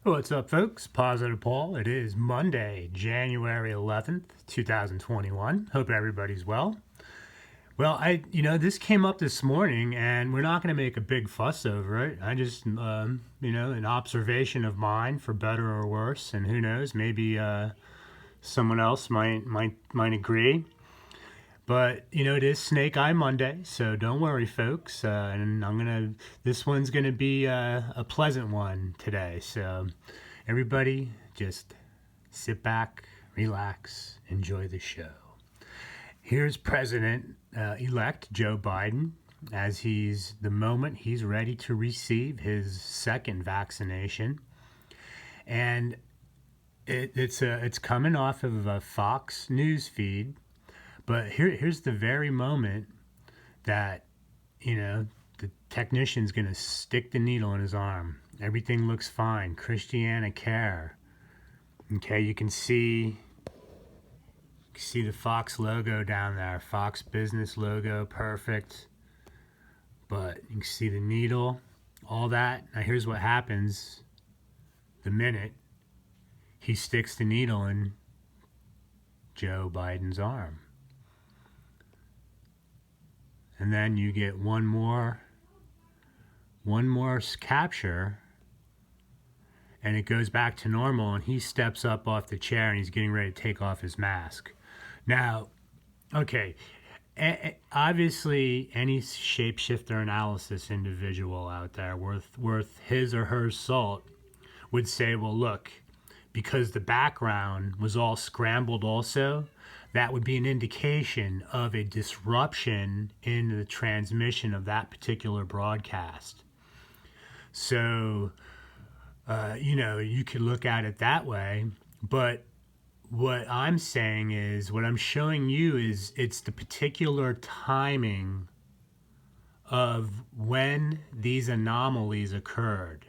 What's up, folks? Positive Paul. It is Monday, January 11th, 2021. Hope everybody's well. Well, this came up this morning, and we're not going to make a big fuss over it. I just, an observation of mine, for better or worse, and who knows, maybe someone else might agree. But it is Snake Eye Monday, so don't worry, folks. And this one's gonna be a pleasant one today. So everybody, just sit back, relax, enjoy the show. Here's President-elect Joe Biden as the moment he's ready to receive his second vaccination, and it's coming off of a Fox News feed. But here's the very moment that, the technician's going to stick the needle in his arm. Everything looks fine. Christiana Care. Okay, you can see the Fox logo down there. Fox Business logo, perfect. But you can see the needle, all that. Now here's what happens the minute he sticks the needle in Joe Biden's arm. And then you get one more capture, and it goes back to normal, and he steps up off the chair and he's getting ready to take off his mask. Now, okay, obviously any shapeshifter analysis individual out there worth his or her salt would say, well, look, because the background was all scrambled also, that would be an indication of a disruption in the transmission of that particular broadcast. So, you could look at it that way. But what I'm saying is, what I'm showing you is it's the particular timing of when these anomalies occurred.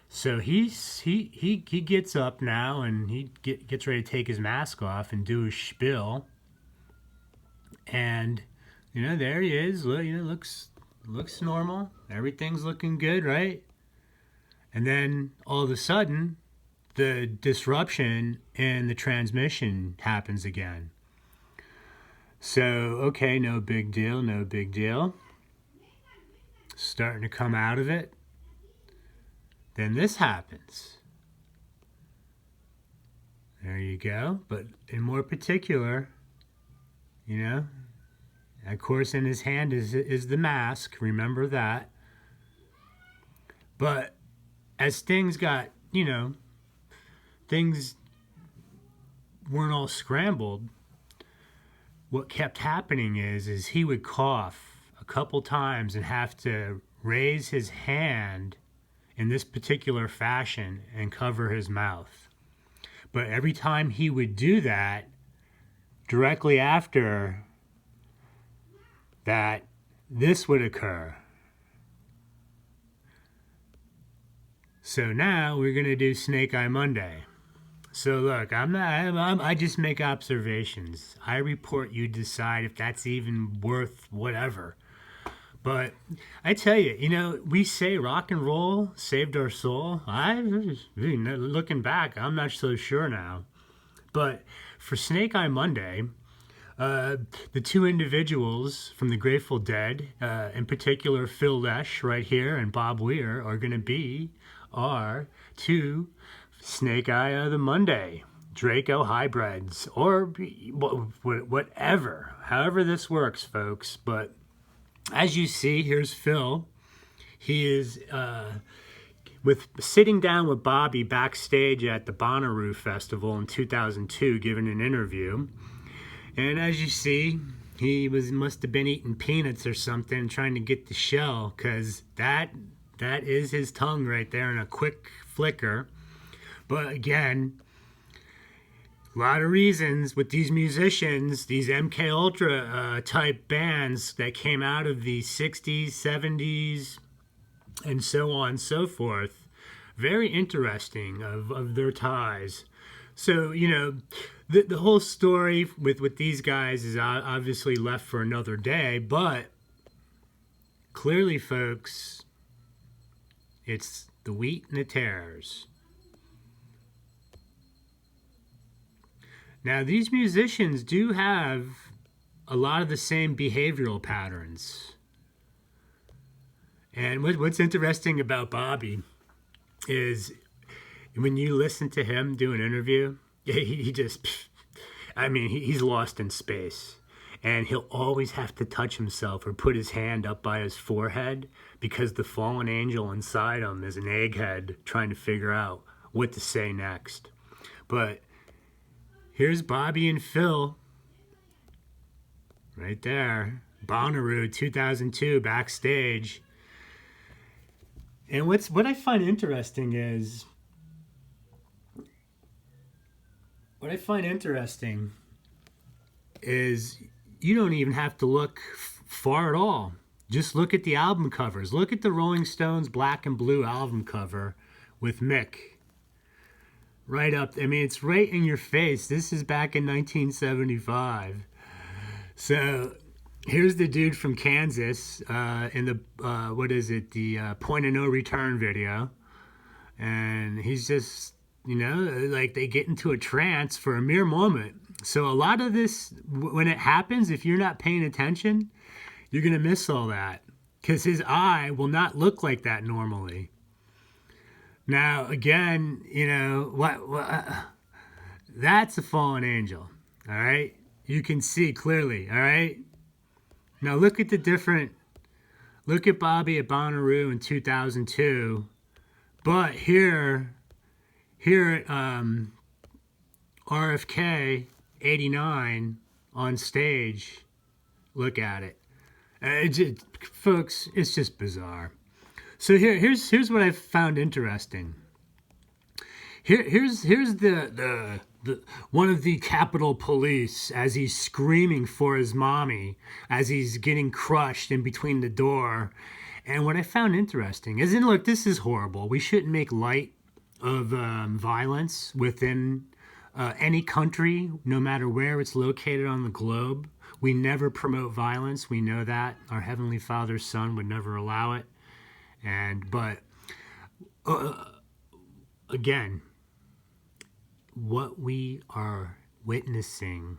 So he gets up now and he gets ready to take his mask off and do his spiel. And there he is. Looks normal. Everything's looking good, right? And then all of a sudden, the disruption in the transmission happens again. So, okay, no big deal. Starting to come out of it. Then this happens. There you go. But in more particular, of course, in his hand is the mask. Remember that. But as things got, things weren't all scrambled, what kept happening is he would cough a couple times and have to raise his hand in this particular fashion and cover his mouth. But every time he would do that, directly after that, this would occur. So now we're going to do Snake Eye Monday. So look, I just make observations. I report, you decide if that's even worth whatever. But I tell you, we say rock and roll saved our soul. Looking back, I'm not so sure now. But for Snake Eye Monday, the two individuals from the Grateful Dead, in particular Phil Lesh right here and Bob Weir, are going to be our two Snake Eye of the Monday, Draco hybrids, or whatever, however this works, folks. But as you see, here's Phil. He is sitting down with Bobby backstage at the Bonnaroo Festival in 2002, giving an interview. And as you see, he must have been eating peanuts or something, trying to get the shell, because that is his tongue right there in a quick flicker. But again, a lot of reasons with these musicians, these MK Ultra type bands that came out of the 60s, 70s, and so on and so forth. Very interesting of their ties. So, the whole story with these guys is obviously left for another day, but clearly, folks, it's the wheat and the tares. Now, these musicians do have a lot of the same behavioral patterns. And what's interesting about Bobby is when you listen to him do an interview, he just, I mean, he's lost in space. And he'll always have to touch himself or put his hand up by his forehead because the fallen angel inside him is an egghead trying to figure out what to say next. But here's Bobby and Phil right there. Bonnaroo 2002 backstage. And what I find interesting is you don't even have to look far at all. Just look at the album covers. Look at the Rolling Stones Black and Blue album cover with Mick. Right up. I mean, it's right in your face. This is back in 1975. So here's the dude from Kansas in the, the Point of No Return video. And he's just, like they get into a trance for a mere moment. So a lot of this, when it happens, if you're not paying attention, you're going to miss all that because his eye will not look like that normally. Now, again, that's a fallen angel, all right? You can see clearly, all right? Now look at Bobby at Bonnaroo in 2002, but here at RFK 89 on stage, look at it. Folks, it's just bizarre. So here's what I found interesting. Here's the one of the Capitol Police as he's screaming for his mommy as he's getting crushed in between the door. And what I found interesting is, and look, this is horrible. We shouldn't make light of violence within any country, no matter where it's located on the globe. We never promote violence. We know that. Our Heavenly Father's Son would never allow it. But again, what we are witnessing